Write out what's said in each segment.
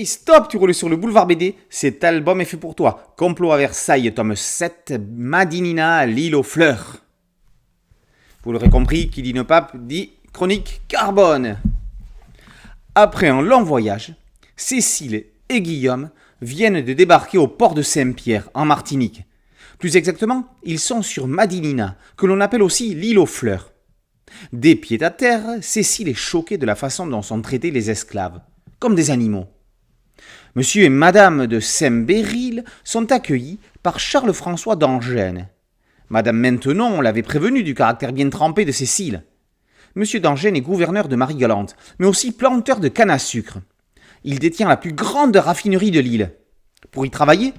Hey, stop, tu roules sur le boulevard BD, cet album est fait pour toi. Complot à Versailles, tome 7, Madinina, l'île aux fleurs. Vous l'aurez compris, qui dit ne pape dit chronique carbone. Après un long voyage, Cécile et Guillaume viennent de débarquer au port de Saint-Pierre, en Martinique. Plus exactement, ils sont sur Madinina, que l'on appelle aussi l'île aux fleurs. Dès pied à terre, Cécile est choquée de la façon dont sont traités les esclaves, comme des animaux. Monsieur et Madame de Saint-Béril sont accueillis par Charles-François d'Angennes. Madame Maintenon l'avait prévenu du caractère bien trempé de Cécile. Monsieur d'Angennes est gouverneur de Marie-Galante, mais aussi planteur de canne à sucre. Il détient la plus grande raffinerie de l'île. Pour y travailler,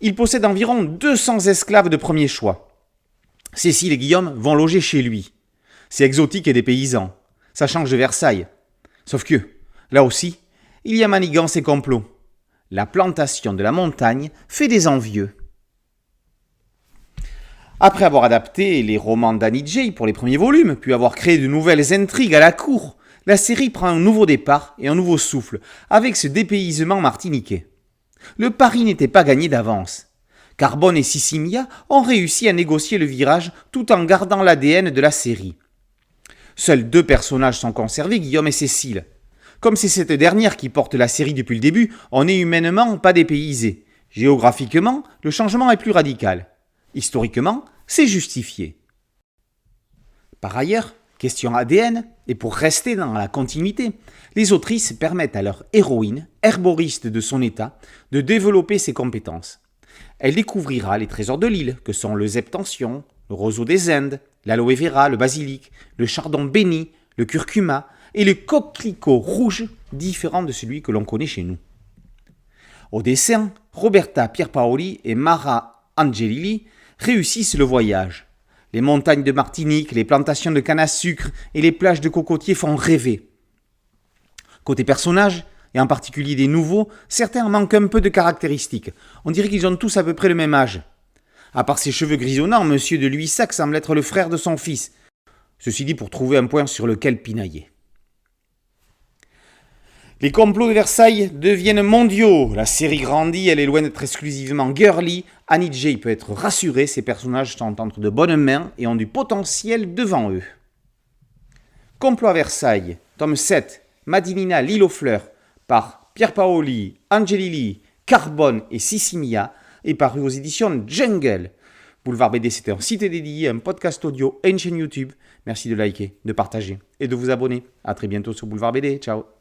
il possède environ 200 esclaves de premier choix. Cécile et Guillaume vont loger chez lui. C'est exotique et des paysans. Ça change de Versailles. Sauf que, là aussi, il y a manigance et complot. La plantation de la montagne fait des envieux. Après avoir adapté les romans d'Annie Jay pour les premiers volumes, puis avoir créé de nouvelles intrigues à la cour, la série prend un nouveau départ et un nouveau souffle, avec ce dépaysement martiniquais. Le pari n'était pas gagné d'avance. Carbone et Sissimia ont réussi à négocier le virage tout en gardant l'ADN de la série. Seuls 2 personnages sont conservés, Guillaume et Cécile. Comme c'est cette dernière qui porte la série depuis le début, on n'est humainement pas dépaysé. Géographiquement, le changement est plus radical. Historiquement, c'est justifié. Par ailleurs, question ADN, et pour rester dans la continuité, les autrices permettent à leur héroïne, herboriste de son état, de développer ses compétences. Elle découvrira les trésors de l'île, que sont le zeptension, le roseau des Indes, l'aloe vera, le basilic, le chardon béni, le curcuma et le coquelicot rouge, différent de celui que l'on connaît chez nous. Au dessin, Roberta Pierpaoli et Mara Angelilli réussissent le voyage. Les montagnes de Martinique, les plantations de canne à sucre et les plages de cocotiers font rêver. Côté personnages, et en particulier des nouveaux, certains manquent un peu de caractéristiques. On dirait qu'ils ont tous à peu près le même âge. À part ses cheveux grisonnants, monsieur de Luissac semble être le frère de son fils. Ceci dit pour trouver un point sur lequel pinailler. Les complots de Versailles deviennent mondiaux. La série grandit, elle est loin d'être exclusivement girly. Annie Jay peut être rassurée, ses personnages sont entre de bonnes mains et ont du potentiel devant eux. Complot à Versailles, tome 7, Madinina, l'île aux fleurs, par Pierpaoli, Angelilli, Carbone et Sissimia, est paru aux éditions Jungle. Boulevard BD, c'était un site dédié, un podcast audio et une chaîne YouTube. Merci de liker, de partager et de vous abonner. A très bientôt sur Boulevard BD. Ciao.